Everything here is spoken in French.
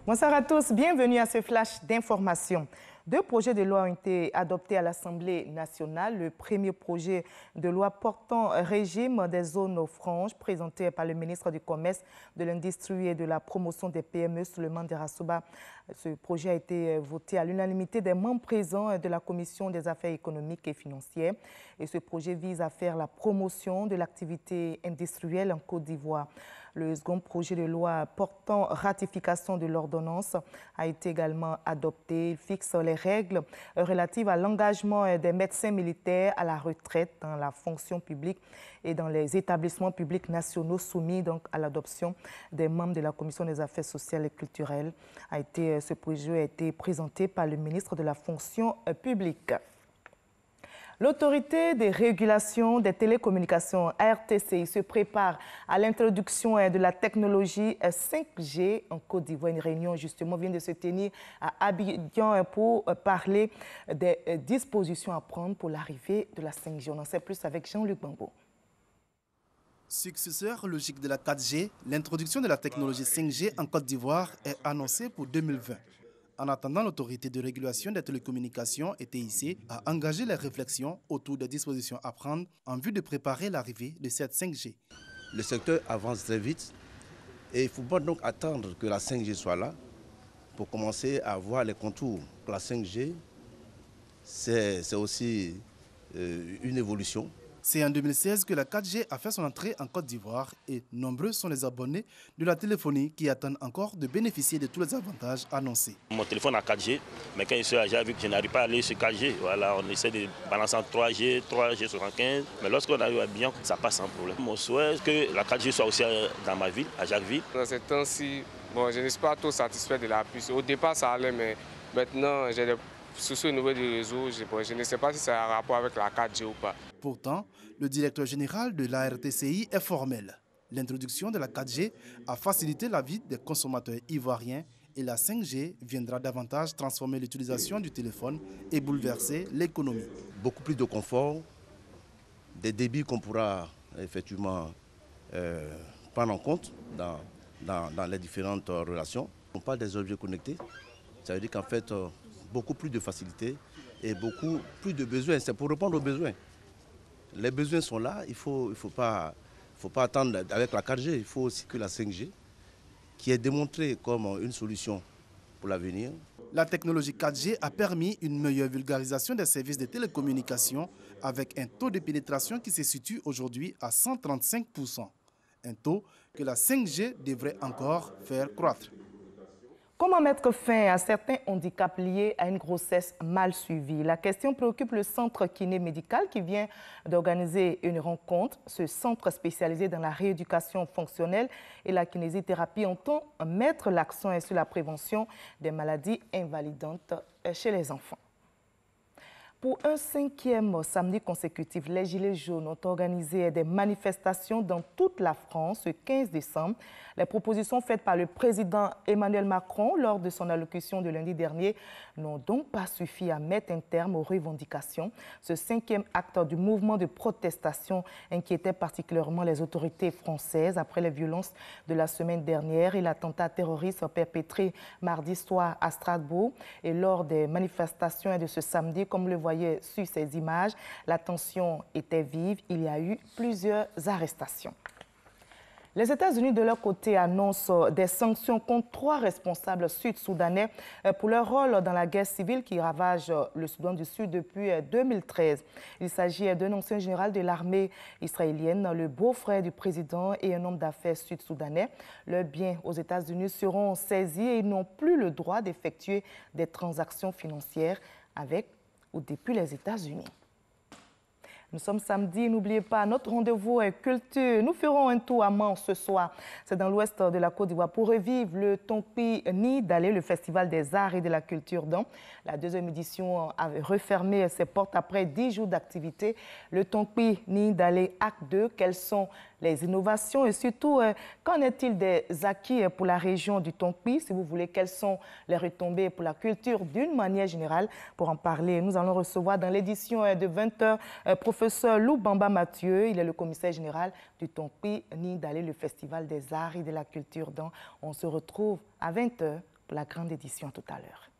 Bonsoir à tous, bienvenue à ce flash d'information. Deux projets de loi ont été adoptés à l'Assemblée nationale. Le premier projet de loi portant régime des zones franches, présenté par le ministre du Commerce, de l'Industrie et de la Promotion des PME, Souleymane Derassouba. Ce projet a été voté à l'unanimité des membres présents de la Commission des affaires économiques et financières. Et ce projet vise à faire la promotion de l'activité industrielle en Côte d'Ivoire. Le second projet de loi portant ratification de l'ordonnance a été également adopté. Il fixe les règles relatives à l'engagement des médecins militaires à la retraite dans la fonction publique et dans les établissements publics nationaux soumis donc à l'adoption des membres de la Commission des affaires sociales et culturelles. Ce projet a été présenté par le ministre de la fonction publique. L'autorité de régulation des télécommunications, ARTCI, se prépare à l'introduction de la technologie 5G en Côte d'Ivoire. Une réunion justement vient de se tenir à Abidjan pour parler des dispositions à prendre pour l'arrivée de la 5G. On en sait plus avec Jean-Luc Bambo. Successeur logique de la 4G, l'introduction de la technologie 5G en Côte d'Ivoire est annoncée pour 2020. En attendant, l'autorité de régulation des télécommunications, TIC, a engagé les réflexions autour des dispositions à prendre en vue de préparer l'arrivée de cette 5G. Le secteur avance très vite et il ne faut pas donc attendre que la 5G soit là pour commencer à voir les contours. La 5G, c'est aussi une évolution. C'est en 2016 que la 4G a fait son entrée en Côte d'Ivoire et nombreux sont les abonnés de la téléphonie qui attendent encore de bénéficier de tous les avantages annoncés. Mon téléphone a 4G, mais quand je suis à vu que je n'arrive pas à aller sur 4G, voilà, on essaie de balancer en 3G, 3G75, mais lorsqu'on arrive à Bignan, ça passe sans problème. Mon souhait est que la 4G soit aussi dans ma ville, à Jacquesville. Dans ces temps-ci, bon, je ne suis pas trop satisfait de la puce. Au départ, ça allait, mais maintenant, j'ai des soucis au niveau du réseau. Je ne sais pas si ça a un rapport avec la 4G ou pas. Pourtant, le directeur général de l'ARTCI est formel. L'introduction de la 4G a facilité la vie des consommateurs ivoiriens et la 5G viendra davantage transformer l'utilisation du téléphone et bouleverser l'économie. Beaucoup plus de confort, des débits qu'on pourra effectivement prendre en compte dans les différentes relations. On parle des objets connectés, ça veut dire qu'en fait, beaucoup plus de facilité et beaucoup plus de besoins. C'est pour répondre aux besoins. Les besoins sont là, il ne faut pas attendre avec la 4G, il faut aussi que la 5G, qui est démontrée comme une solution pour l'avenir. La technologie 4G a permis une meilleure vulgarisation des services de télécommunications avec un taux de pénétration qui se situe aujourd'hui à 135%. Un taux que la 5G devrait encore faire croître. Comment mettre fin à certains handicaps liés à une grossesse mal suivie? La question préoccupe le centre kiné médical qui vient d'organiser une rencontre. Ce centre spécialisé dans la rééducation fonctionnelle et la kinésithérapie entend mettre l'accent sur la prévention des maladies invalidantes chez les enfants. Pour un 5e samedi consécutif, les Gilets jaunes ont organisé des manifestations dans toute la France ce 15 décembre. Les propositions faites par le président Emmanuel Macron lors de son allocution de lundi dernier n'ont donc pas suffi à mettre un terme aux revendications. Ce 5e acte du mouvement de protestation inquiétait particulièrement les autorités françaises après les violences de la semaine dernière et l'attentat terroriste perpétré mardi soir à Strasbourg. Et lors des manifestations de ce samedi, comme le voyait sur ces images, la tension était vive. Il y a eu plusieurs arrestations. Les États-Unis, de leur côté, annoncent des sanctions contre 3 responsables sud-soudanais pour leur rôle dans la guerre civile qui ravage le Soudan du Sud depuis 2013. Il s'agit d'un ancien général de l'armée israélienne, le beau-frère du président et un homme d'affaires sud-soudanais. Leurs biens aux États-Unis seront saisis et ils n'ont plus le droit d'effectuer des transactions financières avec ou depuis les États-Unis. Nous sommes samedi, n'oubliez pas, notre rendez-vous est culture. Nous ferons un tour à Mans ce soir. C'est dans l'ouest de la Côte d'Ivoire pour revivre le Tonkpi Ni Dalé, le festival des arts et de la culture dans. La 2e édition a refermé ses portes après 10 jours d'activité. Le Tonkpi Ni Dalé Acte 2, quelles sont les innovations et surtout, qu'en est-il des acquis pour la région du Tonkpi? Si vous voulez, quelles sont les retombées pour la culture d'une manière générale? Pour en parler, nous allons recevoir dans l'édition de 20h professeur Lou Bamba Mathieu. Il est le commissaire général du Tonkpi Ni Dalé, le festival des arts et de la culture. Donc, on se retrouve à 20h pour la grande édition tout à l'heure.